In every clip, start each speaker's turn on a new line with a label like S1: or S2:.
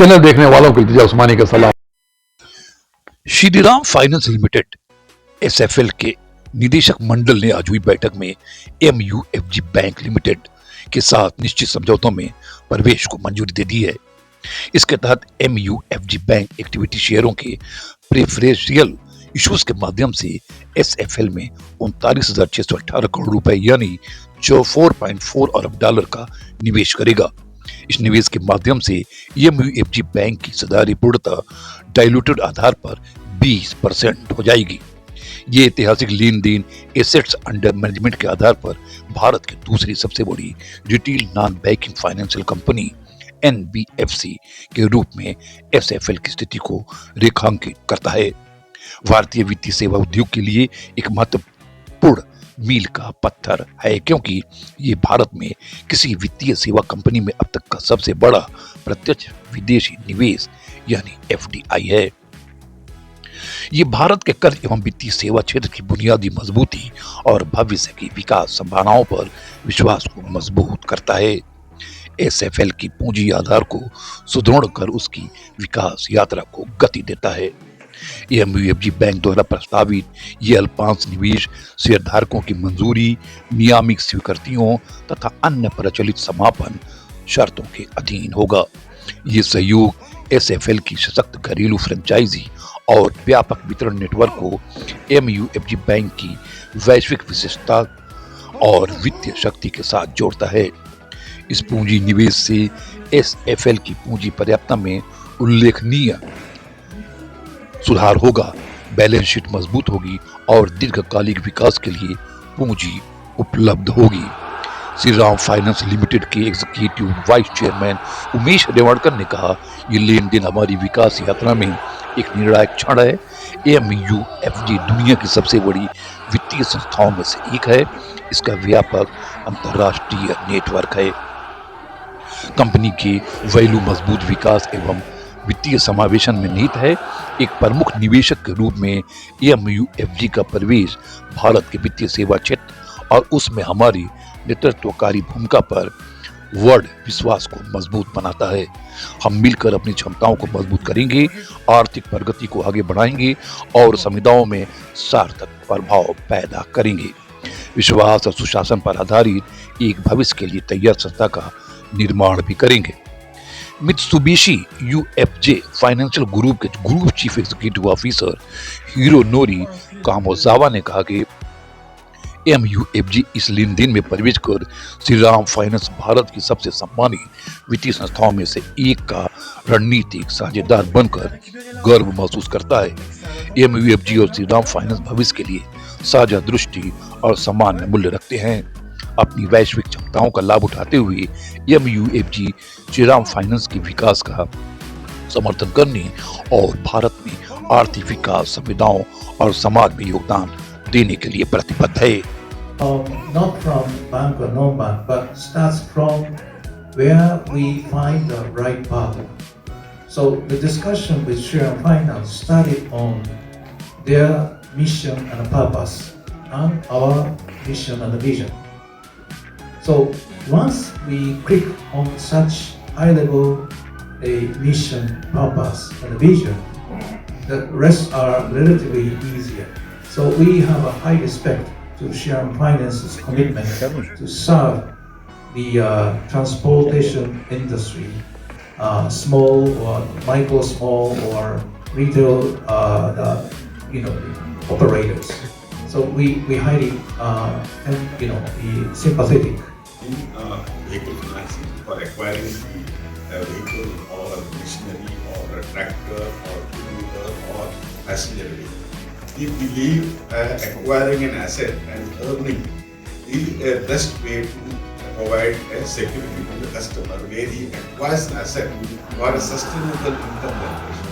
S1: Channel देखने वालों को इल्तिजा उस्मानी का सलाम।
S2: श्रीराम फाइनेंस लिमिटेड एसएफएल के निदेशक मंडल ने आज हुई बैठक में एमयूएफजी बैंक लिमिटेड के साथ निश्चित समझौतों में प्रवेश को मंजूरी दे दी है। इसके तहत एमयूएफजी बैंक इक्विटी शेयरों के प्रेफरेंशियल इश्यूज के माध्यम से एसएफएल में 39,618 करोड़ रुपए यानी 4.4 अरब डॉलर का निवेश करेगा। इस निवेश के माध्यम से एमयूएफजी बैंक की हिस्सेदारी पूर्णतः डाइल्यूटेड आधार पर 20% हो जाएगी। ये ऐतिहासिक लेन देन एसेट्स अंडर मैनेजमेंट के आधार पर भारत की दूसरी सबसे बड़ी retail non banking financial company NBFC के रूप में एसएफएल की स्थिति को रेखांकित करता है। भारतीय वित्तीय सेवा उद्योग के लिए एक महत्वपूर्ण मील का पत्थर है, क्योंकि ये भारत में किसी वित्तीय सेवा कंपनी में अब तक का सबसे बड़ा प्रत्यक्ष विदेशी निवेश यानी एफडीआई है। ये भारत के कर्ज एवं वित्तीय सेवा क्षेत्र की बुनियादी मजबूती और भविष्य की विकास संभावनाओं पर विश्वास को मजबूत करता है। एसएफएल की पूंजी आधार को सुदृढ़ कर उसकी विकास यात्रा को गति देता है। एमयूएफजी बैंक द्वारा प्रस्तावित ये अल्पांश निवेश शेयरधारकों की मंजूरी, नियामक स्वीकृतियों तथा अन्य प्रचलित समापन शर्तों के अधीन होगा। ये सहयोग एसएफएल की सशक्त घरेलू फ्रेंचाइजी और व्यापक वितरण नेटवर्क को एमयूएफजी बैंक की वैश्विक विशेषता और वित्तीय शक्ति के साथ जोड़ता है। इस पूंजी निवेश से एसएफएल की पूंजी पर्याप्तता में उल्लेखनीय सुधार होगा, बैलेंस शीट मजबूत होगी और दीर्घकालिक विकास के लिए पूंजी उपलब्ध होगी। श्रीराम फाइनेंस लिमिटेड के एग्जीक्यूटिव वाइस चेयरमैन उमेश रेवाड़कर ने कहा, ये लेन देन हमारी विकास यात्रा में एक निर्णायक क्षण है। एमयूएफजी दुनिया की सबसे बड़ी वित्तीय संस्थाओं में से एक है। इसका व्यापक अंतर्राष्ट्रीय नेटवर्क है। कंपनी के वैल्यू मजबूत विकास एवं वित्तीय समावेशन में निहित है। एक प्रमुख निवेशक के रूप में एमयूएफजी का प्रवेश भारत के वित्तीय सेवा क्षेत्र और उसमें हमारी नेतृत्वकारी भूमिका पर वर्ड विश्वास को मजबूत बनाता है। हम मिलकर अपनी क्षमताओं को मजबूत करेंगे, आर्थिक प्रगति को आगे बढ़ाएंगे और समुदायों में सार्थक प्रभाव पैदा करेंगे। विश्वास और सुशासन पर आधारित एक भविष्य के लिए तैयार संस्था का निर्माण भी करेंगे। मित्सुबिशी यूएफजे फाइनेंशियल ग्रुप के ग्रुप चीफ एग्जीक्यूटिव ऑफिसर हिरोनोरी कामोजावा ने कहा कि एमयूएफजी इस लेन देन में प्रवेश कर श्रीराम फाइनेंस भारत की सबसे सम्मानित वित्तीय संस्थाओं में से एक का रणनीतिक साझेदार बनकर गर्व महसूस करता है। एमयूएफजी और श्रीराम फाइनेंस भविष्य के लिए साझा दृष्टि और समान मूल्य रखते हैं। अपनी वैश्विक क्षमताओं का लाभ उठाते हुए एमयूएफजी श्रीराम फाइनेंस के विकास का समर्थन करने और भारत में आर्थिक विकास, संविधाओं और समाज में योगदान देने के लिए प्रतिबद्ध है।
S3: Not from bank or non-bank, but starts from where we find the right partner. So the discussion with Shriram Finance started on their mission and purpose and our mission and vision. So once we click on such high level a mission, purpose and vision, the rest are relatively easier. So we have a high respect to Shriram Finance's commitment to serve the transportation industry, small or micro, small or retail, operators. So we highly sympathetic.
S4: In vehicle financing for acquiring a vehicle or a machinery or a tractor or two-wheeler or passenger vehicle. We believe acquiring an asset and earning is a best way to provide a security to the customer where he acquires an asset for a sustainable income generation.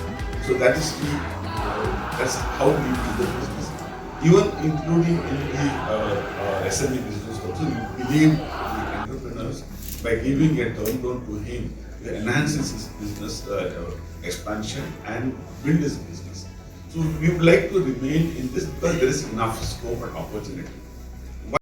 S4: So that's how we do the business. Even including in the SME business also, we believe the entrepreneurs by giving a term loan to him, he enhances his business expansion and build his business. So we would like to remain in this because there is enough scope and opportunity.